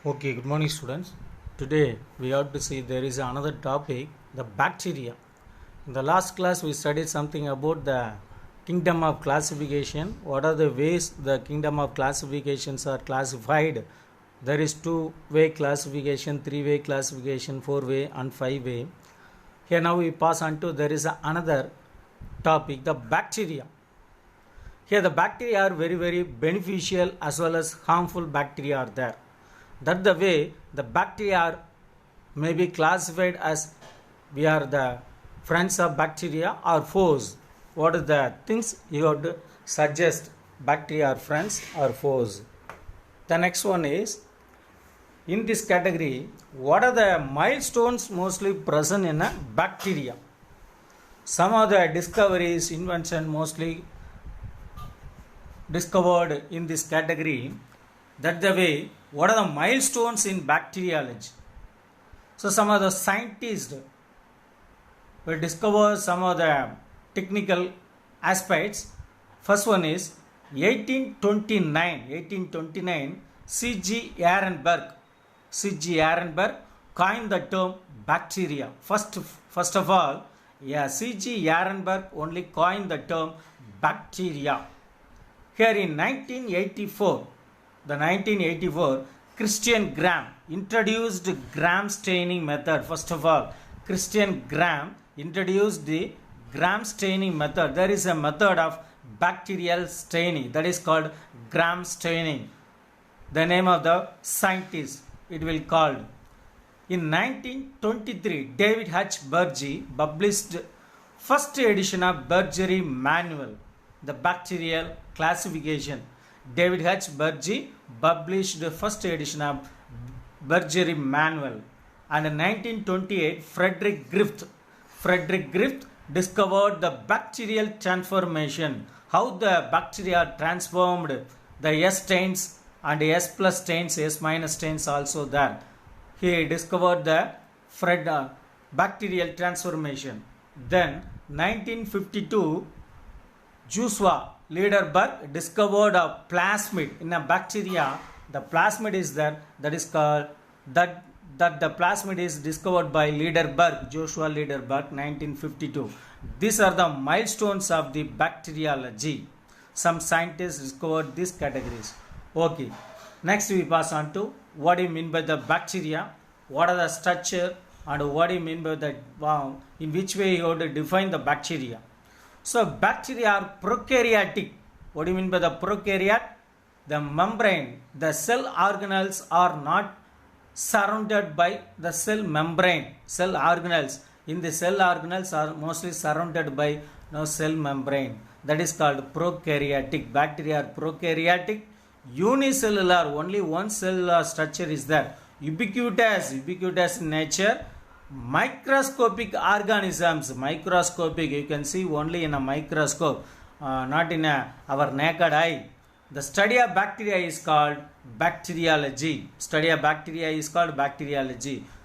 Okay, good morning, students. Today we have to see there is another topic, the bacteria. In the last class, we studied something about the kingdom of classification. What are the ways the kingdom of classifications are classified? There is two-way classification, three-way classification, four-way, and five-way. Here now we pass on to there is another topic, the bacteria. Here the bacteria are very beneficial as well as harmful bacteria are there. That the way the bacteria are may be classified as we are the friends of bacteria or foes. What are the things you have to suggest? Bacteria are friends or foes. The next one is in this category, what are the milestones mostly present in a bacteria? Some of the discoveries, invention mostly discovered in this category. That the way, what are the milestones in bacteriology? So some of the scientists will discover some of the technical aspects. First one is 1829 C.G. Ehrenberg coined the term bacteria. First of all, C.G. Ehrenberg only coined the term bacteria. Here in 1984, Christian Gram introduced Gram staining method. First of all, Christian Gram introduced the Gram staining method. There is a method of bacterial staining that is called Gram staining. The name of the scientist it will called. In 1923, David H. Berge published first edition of Bergerie Manual, the bacterial classification. David H. Berge published the first edition of Bergerie Manual. And in 1928, Frederick Griffith discovered the bacterial transformation, how the bacteria transformed the S stains and S plus stains, S minus stains also there. He discovered the bacterial transformation. Then 1952, Joshua Lederberg discovered a plasmid in a bacteria. The plasmid is there, that is called that the plasmid is discovered by Joshua Lederberg, 1952. These are the milestones of the bacteriology. Some scientists discovered these categories. Okay, next we pass on to what do you mean by the bacteria, what are the structure, and what do you mean by the in which way you have to define the bacteria. So bacteria are prokaryotic. What do you mean by the prokaryote? The membrane, the cell organelles are not surrounded by the cell membrane. Cell organelles in the cell organelles are mostly surrounded by cell membrane. That is called prokaryotic. Bacteria are prokaryotic, unicellular. Only one cell structure is there. Ubiquitous in nature. Microscopic organisms, you can see only in a microscope, not in our naked eye. The study of bacteria is called bacteriology.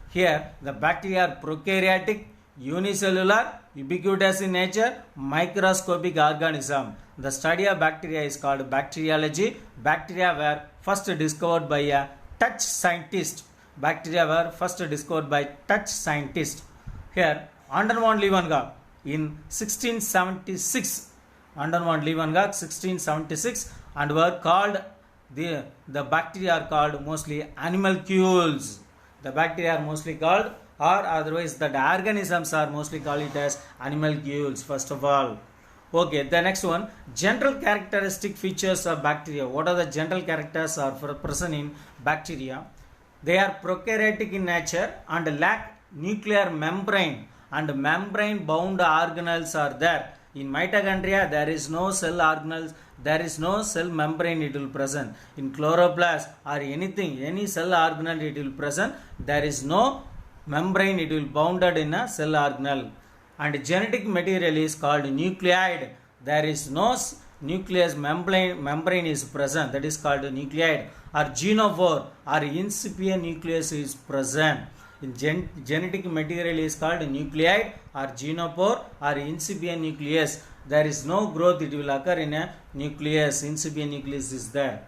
Here the bacteria are prokaryotic, unicellular, ubiquitous in nature, microscopic organism. The study of bacteria is called bacteriology. Bacteria were first discovered by a Dutch scientist. Here, Anton von Leeuwenhoek in 1676. And were called the bacteria are called mostly animalcules. The bacteria are mostly called, or otherwise the organisms are mostly called it as animalcules. First of all. Okay, the next one, general characteristic features of bacteria. What are the general characters are present in bacteria? They are prokaryotic in nature and lack nuclear membrane, and membrane bound organelles are there. In mitochondria there is no cell organelles, there is no cell membrane it will present. In chloroplast or any cell organelle it will present, there is no membrane it will bounded in a cell organelle. And genetic material is called nucleide. There is no nucleus membrane is present, that is called nucleide. Or genophore or incipient nucleus is present. In genetic material is called nucleide or genophore or incipient nucleus. There is no growth, it will occur in a nucleus. Incipient nucleus is there.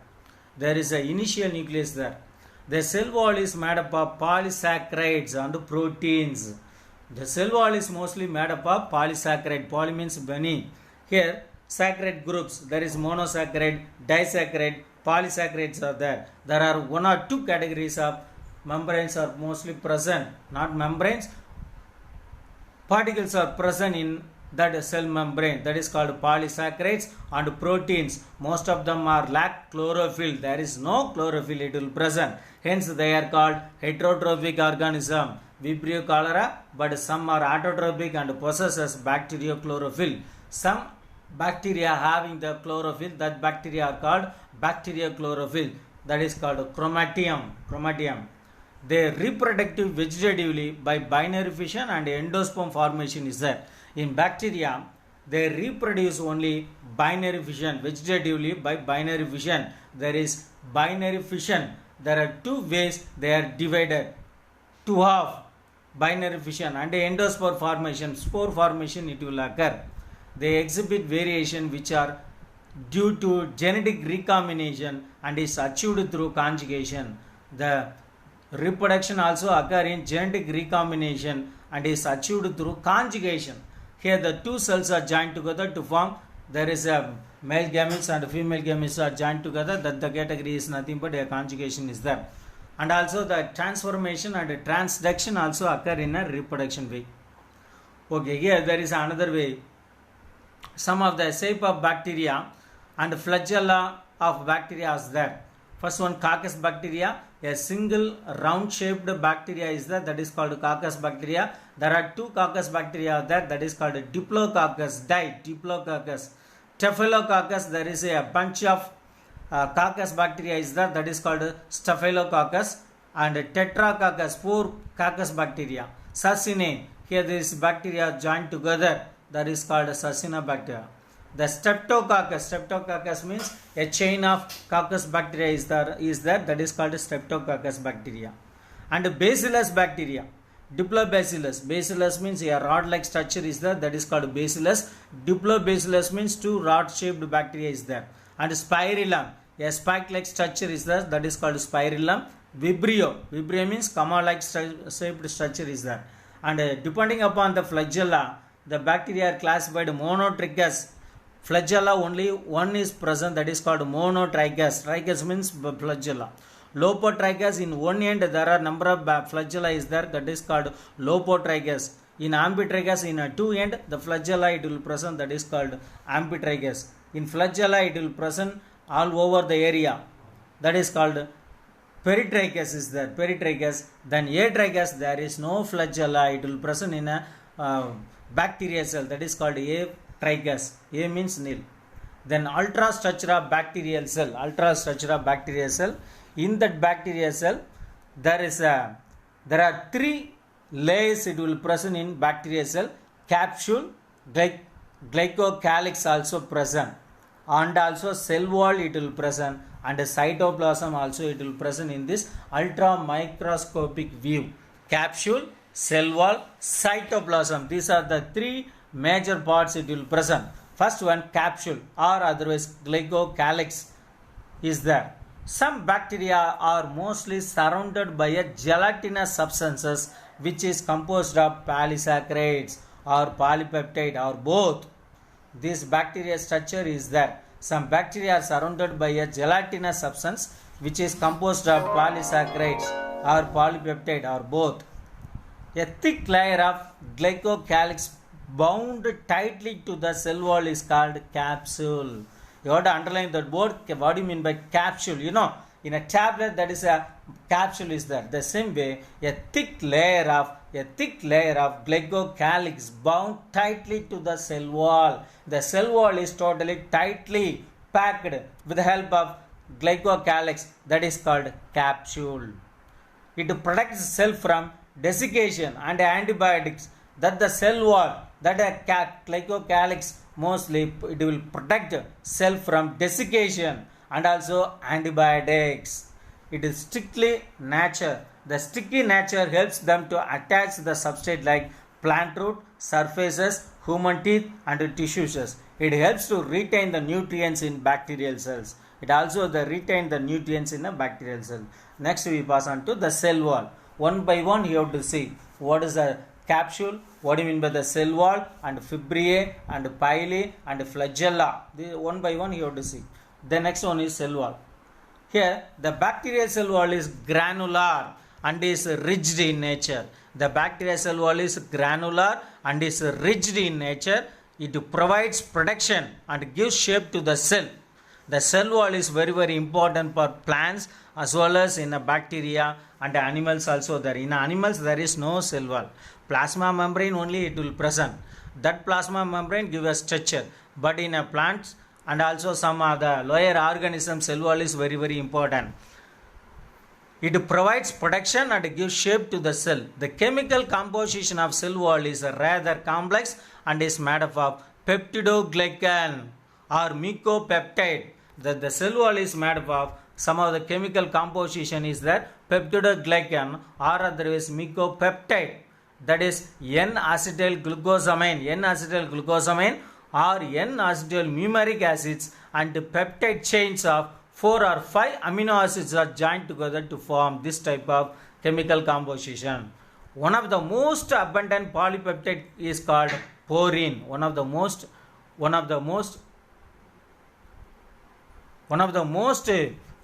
There is a initial nucleus there. The cell wall is made up of polysaccharides and proteins. The cell wall is mostly made up of polysaccharide. Poly means many. Here saccharide groups, there is monosaccharide, disaccharide, polysaccharides are there. There are one or two categories of membranes are mostly present. Not membranes, particles are present in that cell membrane, that is called polysaccharides and proteins. Most of them are lack chlorophyll. There is no chlorophyll, it will present. Hence they are called heterotrophic organism, Vibrio cholera, but some are autotrophic and possesses bacteriochlorophyll. Some bacteria having the chlorophyll, that bacteria are called bacteriochlorophyll, that is called chromatium. They reproductive vegetatively by binary fission and endosperm formation is there. In bacteria, they reproduce only binary fission, vegetatively by binary fission. There is binary fission. There are two ways they are divided. Two half binary fission and endosperm formation, spore formation it will occur. They exhibit variation which are due to genetic recombination and is achieved through conjugation. The reproduction also occur in genetic recombination and is achieved through conjugation. Here the two cells are joined together to form, there is a male gametes and female gametes are joined together, that the category is nothing but a conjugation is there. And also the transformation and transduction also occur in a reproduction way. Okay, here there is another way. Some of the shape of bacteria and flagella of bacteria is there. First one, Coccus bacteria, a single round shaped bacteria is there, that is called Coccus bacteria. There are two Coccus bacteria there, that is called Diplococcus, Diplococcus. Staphylococcus, there is a bunch of Coccus bacteria is there, that is called Staphylococcus. And Tetracoccus, four Coccus bacteria. Succinae, here this bacteria joined together, that is called Succina bacteria. The Streptococcus means a chain of Coccus bacteria is there, that is called Streptococcus bacteria. And Bacillus bacteria, Diplobacillus means a rod-like structure is there, that is called Bacillus. Diplobacillus means two rod-shaped bacteria is there. And Spirillum, a spike-like structure is there, that is called Spirillum. Vibrio means comma-like shaped structure is there. And depending upon the flagella, the bacteria are classified monotrichous. Flagella only one is present, that is called monotrichous. Trichous means flagella. Lopotrichous, in one end there are number of flagella is there, that is called lopotrichous. In ambitrichous, in two end the flagella it will present, that is called ambitrichous. In flagella it will present all over the area, that is called peritrichous is there, peritrichous. Then atrichous, there is no flagella, it will present in a bacteria cell, that is called atrichous. A means nil. Then ultrastructura bacterial cell, in that bacteria cell there are three layers it will present in bacteria cell. Capsule, glycocalyx also present, and also cell wall it will present, and cytoplasm also it will present in this ultra microscopic view. Capsule, cell wall, cytoplasm, these are the three major parts it will present. First one, capsule or otherwise glycocalyx is there. Some bacteria are mostly surrounded by a gelatinous substances which is composed of polysaccharides or polypeptide or both. This bacteria structure is there. Some bacteria are surrounded by a gelatinous substance which is composed of polysaccharides or polypeptide or both. A thick layer of glycocalyx bound tightly to the cell wall is called capsule. You have to underline that word. What do you mean by capsule? You know, in a tablet that is a capsule is there. The same way, a thick layer of glycocalyx bound tightly to the cell wall. The cell wall is totally tightly packed with the help of glycocalyx, that is called capsule. It protects the cell from desiccation and antibiotics. That the cell wall, that a glycocalyx mostly it will protect cell from desiccation and also antibiotics. It is strictly nature. The sticky nature helps them to attach the substrate like plant root, surfaces, human teeth and tissues. It helps to retain the nutrients in bacterial cells. It also retain the nutrients in a bacterial cell. Next we pass on to the cell wall. One by one you have to see what is the capsule, what do you mean by the cell wall, and fibriae and pili and flagella. One by one you have to see. The next one is cell wall. Here the bacterial cell wall is granular and is rigid in nature. The bacterial cell wall is granular and is rigid in nature. It provides protection and gives shape to the cell. The cell wall is very very important for plants as well as in bacteria and animals also there. In animals there is no cell wall. Plasma membrane only it will present. That plasma membrane gives a structure. But in a plants and also some other lower organisms, cell wall is very very important. It provides protection and gives shape to the cell. The chemical composition of cell wall is rather complex and is made up of peptidoglycan or mucopeptide. The cell wall is made up of some of the chemical composition is that peptidoglycan or otherwise mucopeptide, that is N-acetylglucosamine or N-acetylmumeric acids, and peptide chains of 4 or 5 amino acids are joined together to form this type of chemical composition. One of the most abundant polypeptide is called porine. One of the most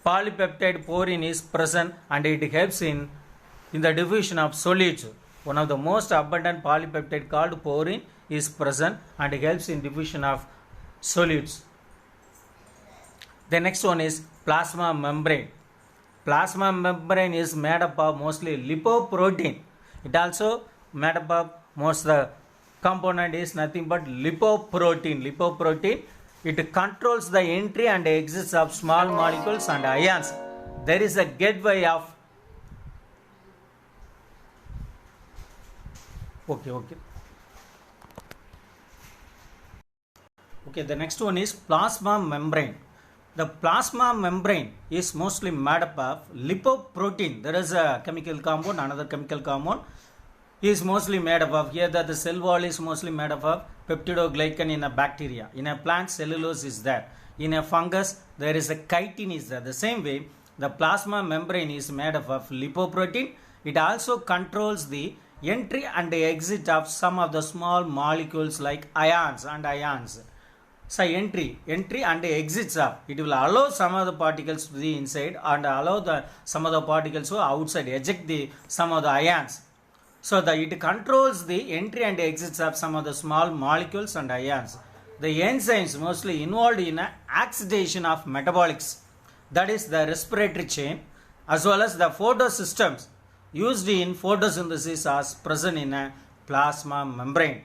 polypeptide porine is present and it helps in the diffusion of solids. One of the most abundant polypeptide called porine is present and helps in diffusion of solids. The next one is plasma membrane. Plasma membrane is made up of mostly lipoprotein. It also made up of most the component is nothing but lipoprotein. It controls the entry and exits of small molecules and ions. There is a gateway of the next one is plasma membrane. The plasma membrane is mostly made up of lipoprotein. There is a chemical compound, another chemical compound is mostly made up of. Here that the cell wall is mostly made up of peptidoglycan in a bacteria. In a plant, cellulose is there. In a fungus, there is a chitin is there. The same way, the plasma membrane is made up of lipoprotein. It also controls the entry and exit of some of the small molecules like ions. So entry and exits of, it will allow some of the particles to be inside and allow some of the particles to outside, eject some of the ions. So it controls the entry and exits of some of the small molecules and ions. The enzymes mostly involved in oxidation of metabolics, that is the respiratory chain, as well as the photosystems used in photosynthesis are present in a plasma membrane.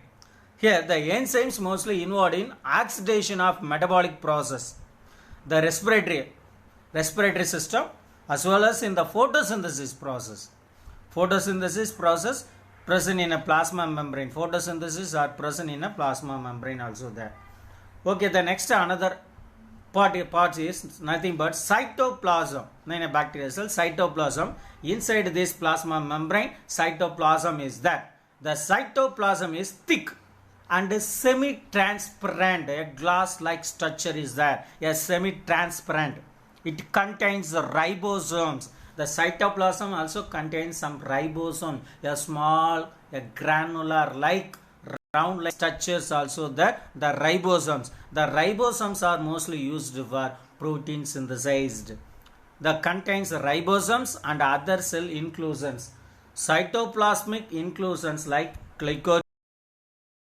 Here the enzymes mostly involved in oxidation of metabolic process, the respiratory system, as well as in the photosynthesis process. Photosynthesis process present in a plasma membrane. Photosynthesis are present in a plasma membrane also there. Okay, the next another part is nothing but cytoplasm. In a bacterial cell, cytoplasm. Inside this plasma membrane, cytoplasm is there. The cytoplasm is thick and semi-transparent. A glass-like structure is there. A semi-transparent. It contains the ribosomes. The cytoplasm also contains some ribosome, a small, a granular like round like structures also there, the ribosomes. The ribosomes are mostly used for protein synthesized. The contains ribosomes and other cell inclusions. Cytoplasmic inclusions like glycogen,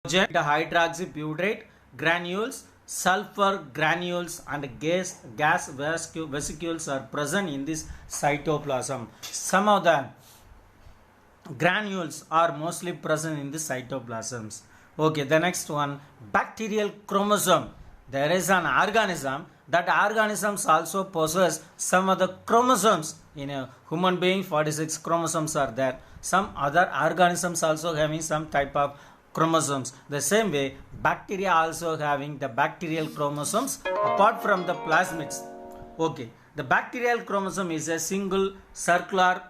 hydroxybutyrate granules, sulfur granules and gas vesicles are present in this cytoplasm. Some of the granules are mostly present in the cytoplasms. Okay, the next one, bacterial chromosome. There is an organism, that organisms also possess some of the chromosomes. In a human being, 46 chromosomes are there. Some other organisms also having some type of chromosomes. The same way, bacteria also having the bacterial chromosomes apart from the plasmids. Okay, the bacterial chromosome is a single circular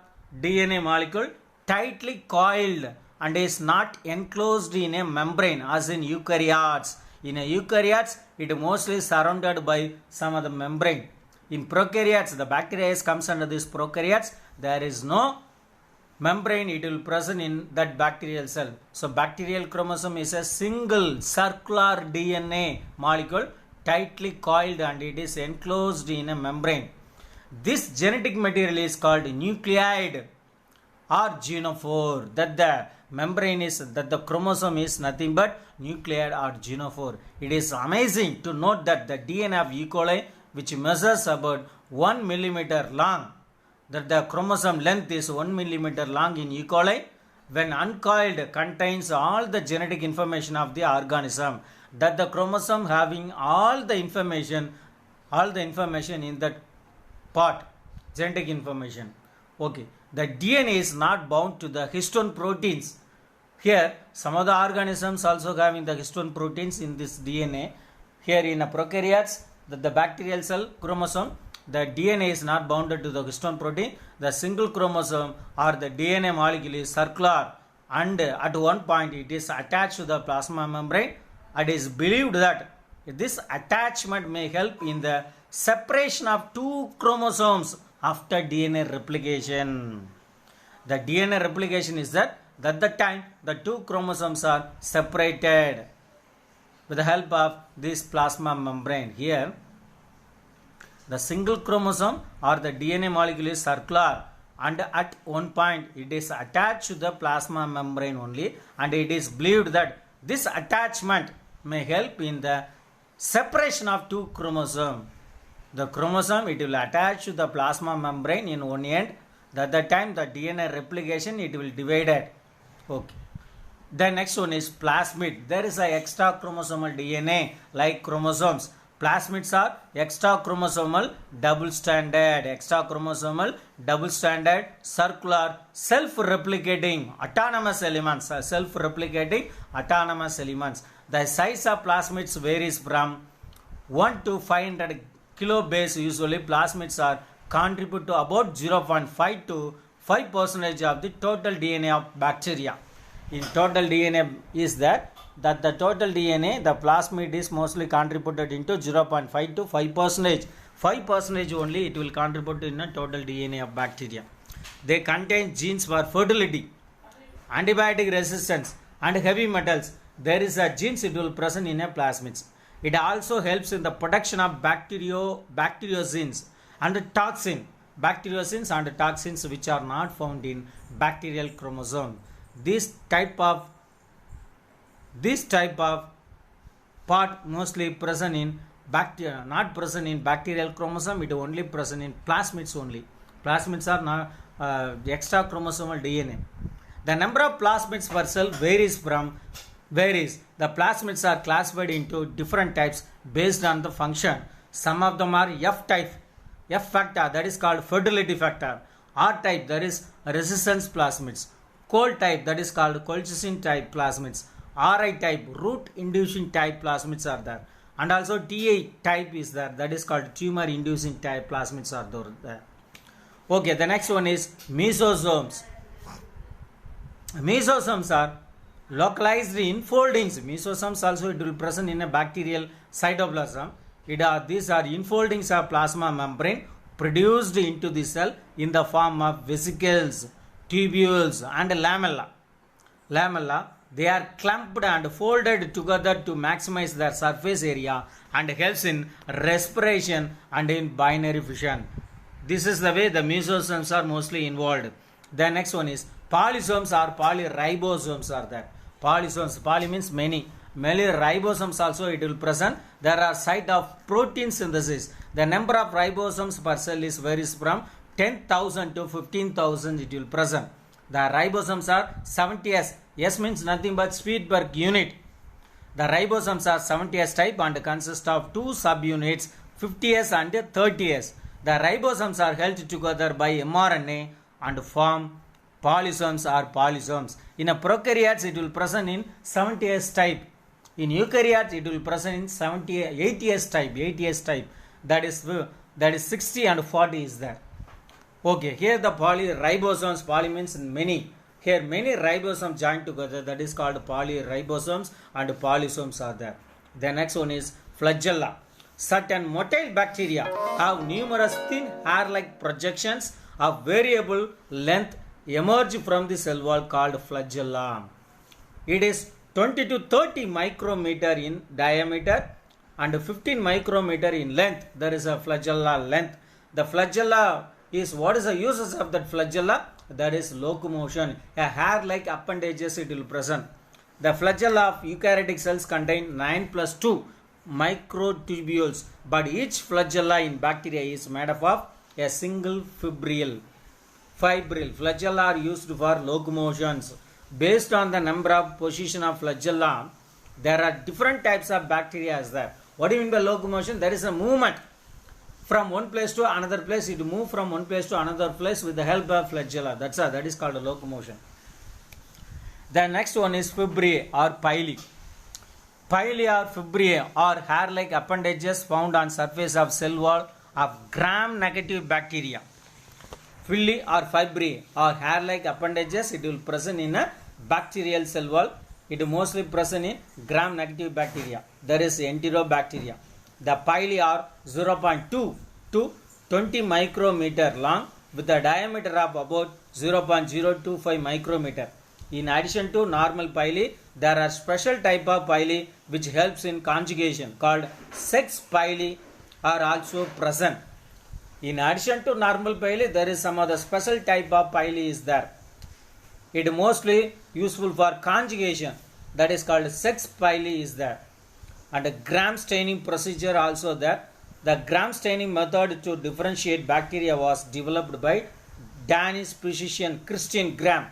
DNA molecule tightly coiled and is not enclosed in a membrane as in eukaryotes. In a eukaryotes, it mostly surrounded by some of the membrane. In prokaryotes, the bacteria comes under this prokaryotes. There is no membrane, it will present in that bacterial cell. So bacterial chromosome is a single circular DNA molecule tightly coiled and it is enclosed in a membrane. This genetic material is called nucleide or genophore. That the membrane is, that the chromosome is nothing but nucleide or genophore. It is amazing to note that the DNA of E. coli, which measures about 1 millimeter long, that the chromosome length is 1 millimeter long in E. coli, when uncoiled contains all the genetic information of the organism. That the chromosome having all the information in that part, genetic information. Okay, the DNA is not bound to the histone proteins. Here, some of the organisms also having the histone proteins in this DNA. Here in a prokaryotes, the bacterial cell chromosome, the DNA is not bounded to the histone protein. The single chromosome or the DNA molecule is circular and at one point it is attached to the plasma membrane. It is believed that this attachment may help in the separation of two chromosomes after DNA replication. The DNA replication is that at the time the two chromosomes are separated with the help of this plasma membrane. Here the single chromosome or the DNA molecule is circular and at one point it is attached to the plasma membrane only, and it is believed that this attachment may help in the separation of two chromosomes. The chromosome, it will attach to the plasma membrane in one end. At the time the DNA replication, it will divide it. Okay. The next one is plasmid. There is a extra chromosomal DNA like chromosomes. Plasmids are extra chromosomal double stranded, circular, self-replicating autonomous elements. The size of plasmids varies from 1 to 500 kilobase. Usually plasmids are contribute to about 0.5 to 5% of the total DNA of bacteria. In total DNA is that the total DNA, the plasmid is mostly contributed into 0.5 to 5%. 5% only it will contribute in a total DNA of bacteria. They contain genes for fertility, antibiotic resistance and heavy metals. There is a genes it will present in a plasmids. It also helps in the production of bacteriocins and toxins which are not found in bacterial chromosome. This type of part mostly present in bacteria, not present in bacterial chromosome. It only present in plasmids only. Plasmids are not extra chromosomal DNA. The number of plasmids per cell varies. The plasmids are classified into different types based on the function. Some of them are F type, F factor, that is called fertility factor. R type, that is resistance plasmids. Cold type, that is called colchicine type plasmids. Ri type, root inducing type plasmids are there. And also Ta type is there, that is called tumor inducing type plasmids are there. Okay, the next one is mesosomes. Mesosomes are localized enfoldings. Mesosomes also it will present in a bacterial cytoplasm. These are enfoldings of plasma membrane produced into the cell in the form of vesicles, tubules and lamella. They are clumped and folded together to maximize their surface area and helps in respiration and in binary fission. This is the way the mesosomes are mostly involved. The next one is polysomes or polyribosomes are there. Polysomes, poly means many. Many ribosomes also it will present. There are site of protein synthesis. The number of ribosomes per cell is varies from 10,000 to 15,000 it will present. The ribosomes are 70S. S means nothing but speed per unit. The ribosomes are 70S type and consist of two subunits, 50S and 30S. The ribosomes are held together by mRNA and form polysomes or polysomes. In a prokaryotes it will present in 70S type. In eukaryotes it will present in 80S type. That is 60 and 40 is there. Okay, here the polyribosomes, poly means many. Here many ribosomes joined together, that is called polyribosomes and polysomes are there. The next one is flagella. Certain motile bacteria have numerous thin hair-like projections of variable length emerge from the cell wall called flagella. It is 20 to 30 micrometer in diameter and 15 micrometer in length. There is a flagella length. The flagella is, what is the uses of that flagella? That is locomotion. A hair-like appendages it will present. The flagella of eukaryotic cells contain 9 plus 2 microtubules, but each flagella in bacteria is made up of a single fibril. Flagella are used for locomotions. Based on the number of position of flagella, there are different types of bacteria as there. What do you mean by locomotion? There is a movement from one place to another place. It moves from one place to another place with the help of flagella. That is called a locomotion. The next one is fibrae or pili. Pili or fibrae are hair-like appendages found on surface of cell wall of gram-negative bacteria. Villi or fibrae are hair-like appendages. It will present in a bacterial cell wall. It is mostly present in gram-negative bacteria. There is enterobacteria. The pili are 0.2 to 20 micrometer long with a diameter of about 0.025 micrometer. In addition to normal pili, there are special type of pili which helps in conjugation called sex pili are also present. In addition to normal pili, there is some other special type of pili is there. It is mostly useful for conjugation, that is called sex pili is there. And a gram staining procedure also there. The gram staining method to differentiate bacteria was developed by Danish physician Christian Gram.